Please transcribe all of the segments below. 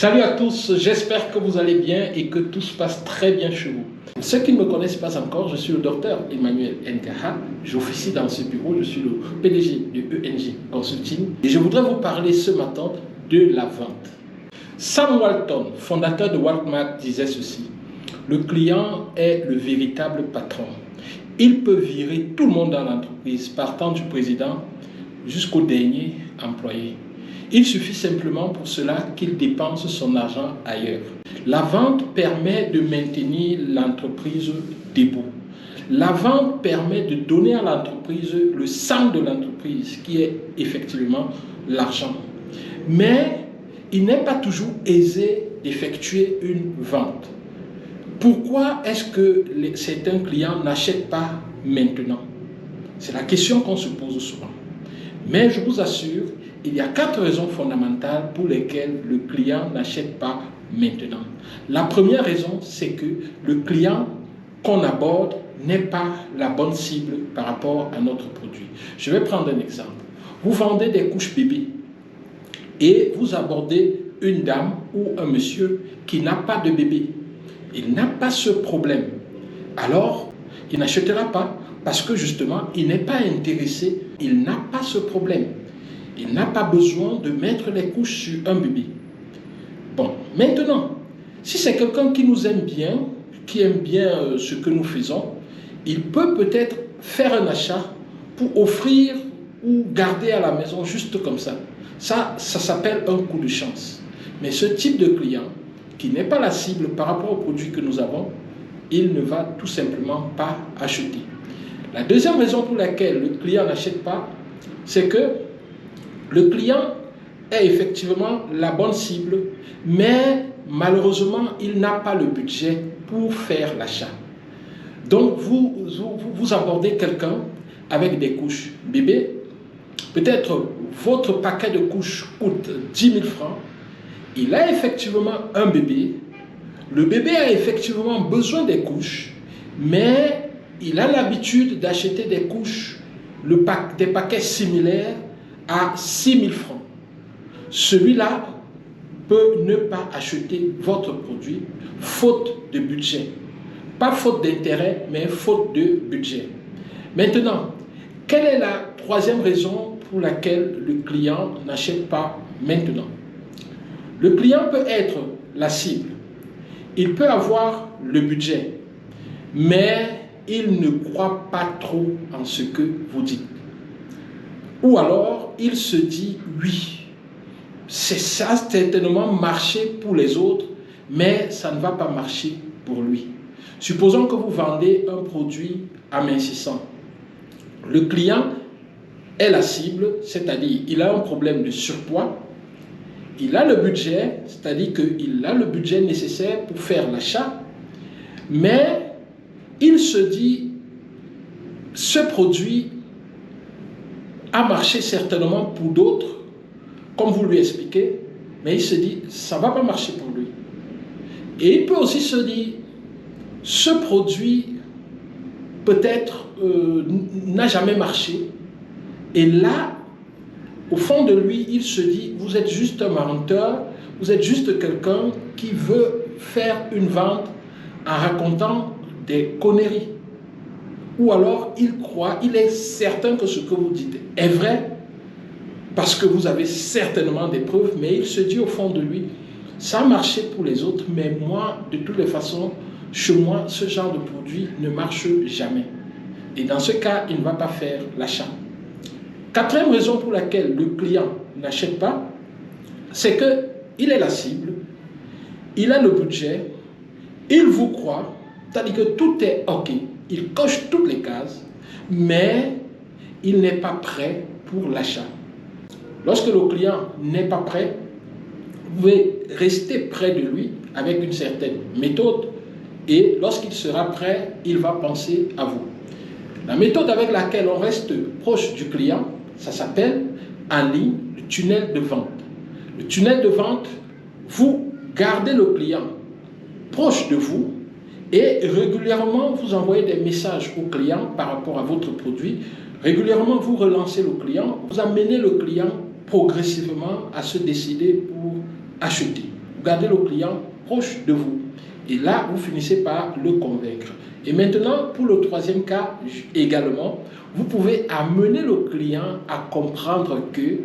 Salut à tous, j'espère que vous allez bien et que tout se passe très bien chez vous. Ceux qui ne me connaissent pas encore, je suis le docteur Emmanuel Ngaha, j'officie dans ce bureau, je suis le PDG de ENG Consulting et je voudrais vous parler ce matin de la vente. Sam Walton, fondateur de Walmart, disait ceci: le client est le véritable patron. Il peut virer tout le monde dans l'entreprise, partant du président jusqu'au dernier employé. Il suffit simplement pour cela qu'il dépense son argent ailleurs. La vente permet de maintenir l'entreprise debout. La vente permet de donner à l'entreprise le sang de l'entreprise, qui est effectivement l'argent. Mais il n'est pas toujours aisé d'effectuer une vente. Pourquoi est-ce que certains clients n'achètent pas maintenant? C'est la question qu'on se pose souvent. Mais je vous assure, il y a 4 raisons fondamentales pour lesquelles le client n'achète pas maintenant. La première raison, c'est que le client qu'on aborde n'est pas la bonne cible par rapport à notre produit. Je vais prendre un exemple. Vous vendez des couches bébés et vous abordez une dame ou un monsieur qui n'a pas de bébé. Il n'a pas ce problème. Alors, il n'achètera pas parce que justement, il n'est pas intéressé. Il n'a pas ce problème. Il n'a pas besoin de mettre les couches sur un bébé. Bon, maintenant, si c'est quelqu'un qui nous aime bien, qui aime bien ce que nous faisons, il peut peut-être faire un achat pour offrir ou garder à la maison juste comme ça. Ça s'appelle un coup de chance. Mais ce type de client, qui n'est pas la cible par rapport au produit que nous avons, il ne va tout simplement pas acheter. La deuxième raison pour laquelle le client n'achète pas, c'est que le client est effectivement la bonne cible, mais malheureusement, il n'a pas le budget pour faire l'achat. Donc, vous abordez quelqu'un avec des couches bébé. Peut-être votre paquet de couches coûte 10 000 francs. Il a effectivement un bébé. Le bébé a effectivement besoin des couches, mais il a l'habitude d'acheter des couches, des paquets similaires à 6 000 francs. Celui-là peut ne pas acheter votre produit faute de budget. Pas faute d'intérêt, mais faute de budget. Maintenant, quelle est la troisième raison pour laquelle le client n'achète pas maintenant? Le client peut être la cible. Il peut avoir le budget, mais il ne croit pas trop en ce que vous dites. Ou alors, il se dit oui, c'est ça certainement marché pour les autres, mais ça ne va pas marcher pour lui. Supposons que vous vendez un produit amincissant. Le client est la cible, c'est-à-dire il a un problème de surpoids. Il a le budget, c'est-à-dire qu'il a le budget nécessaire pour faire l'achat, mais il se dit, ce produit a marché certainement pour d'autres, comme vous lui expliquez, mais il se dit, ça ne va pas marcher pour lui. Et il peut aussi se dire, ce produit peut-être n'a jamais marché, et là, au fond de lui, il se dit, vous êtes juste un menteur, vous êtes juste quelqu'un qui veut faire une vente en racontant des conneries. Ou alors, il est certain que ce que vous dites est vrai, parce que vous avez certainement des preuves, mais il se dit au fond de lui, ça a marché pour les autres, mais moi, de toutes les façons, chez moi, ce genre de produit ne marche jamais. Et dans ce cas, il ne va pas faire l'achat. Quatrième raison pour laquelle le client n'achète pas, c'est qu'il est la cible, il a le budget, il vous croit, c'est-à-dire que tout est OK, il coche toutes les cases, mais il n'est pas prêt pour l'achat. Lorsque le client n'est pas prêt, vous pouvez rester près de lui avec une certaine méthode et lorsqu'il sera prêt, il va penser à vous. La méthode avec laquelle on reste proche du client, ça s'appelle en ligne le tunnel de vente. Le tunnel de vente, vous gardez le client proche de vous et régulièrement vous envoyez des messages au client par rapport à votre produit. Régulièrement vous relancez le client, vous amenez le client progressivement à se décider pour acheter. vous gardez le client proche de vous. Et là, vous finissez par le convaincre. Et maintenant, pour le troisième cas également, vous pouvez amener le client à comprendre que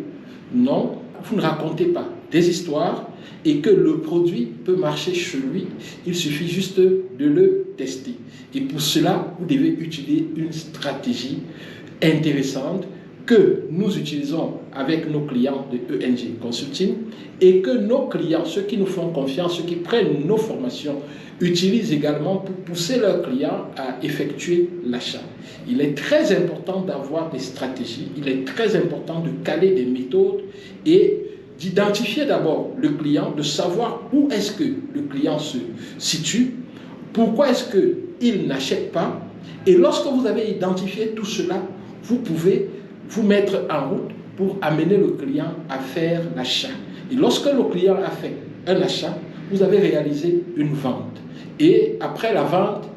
non, vous ne racontez pas des histoires et que le produit peut marcher chez lui. Il suffit juste de le tester. Et pour cela, vous devez utiliser une stratégie intéressante que nous utilisons avec nos clients de ENG Consulting et que nos clients, ceux qui nous font confiance, ceux qui prennent nos formations, utilisent également pour pousser leurs clients à effectuer l'achat. Il est très important d'avoir des stratégies, il est très important de caler des méthodes et d'identifier d'abord le client, de savoir où est-ce que le client se situe, pourquoi est-ce qu'il n'achète pas. Et lorsque vous avez identifié tout cela, vous pouvez vous mettre en route pour amener le client à faire l'achat. Et lorsque le client a fait un achat, vous avez réalisé une vente. Et après la vente,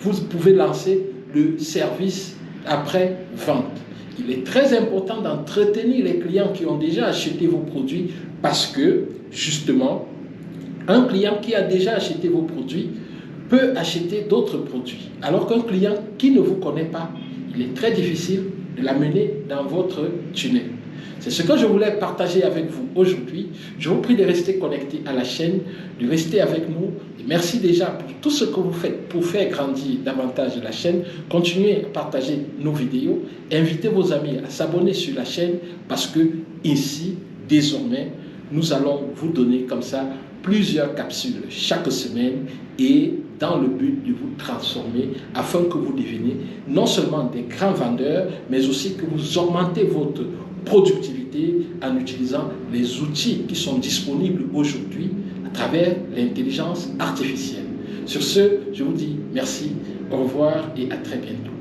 vous pouvez lancer le service après-vente. Il est très important d'entretenir les clients qui ont déjà acheté vos produits parce que, justement, un client qui a déjà acheté vos produits peut acheter d'autres produits. Alors qu'un client qui ne vous connaît pas, il est très difficile de l'amener dans votre tunnel. C'est ce que je voulais partager avec vous aujourd'hui. Je vous prie de rester connecté à la chaîne, de rester avec nous. Et merci déjà pour tout ce que vous faites pour faire grandir davantage la chaîne. Continuez à partager nos vidéos. Invitez vos amis à s'abonner sur la chaîne parce que ici, désormais, nous allons vous donner comme ça plusieurs capsules chaque semaine et dans le but de vous transformer afin que vous deveniez non seulement des grands vendeurs, mais aussi que vous augmentez votre productivité en utilisant les outils qui sont disponibles aujourd'hui à travers l'intelligence artificielle. Sur ce, je vous dis merci, au revoir et à très bientôt.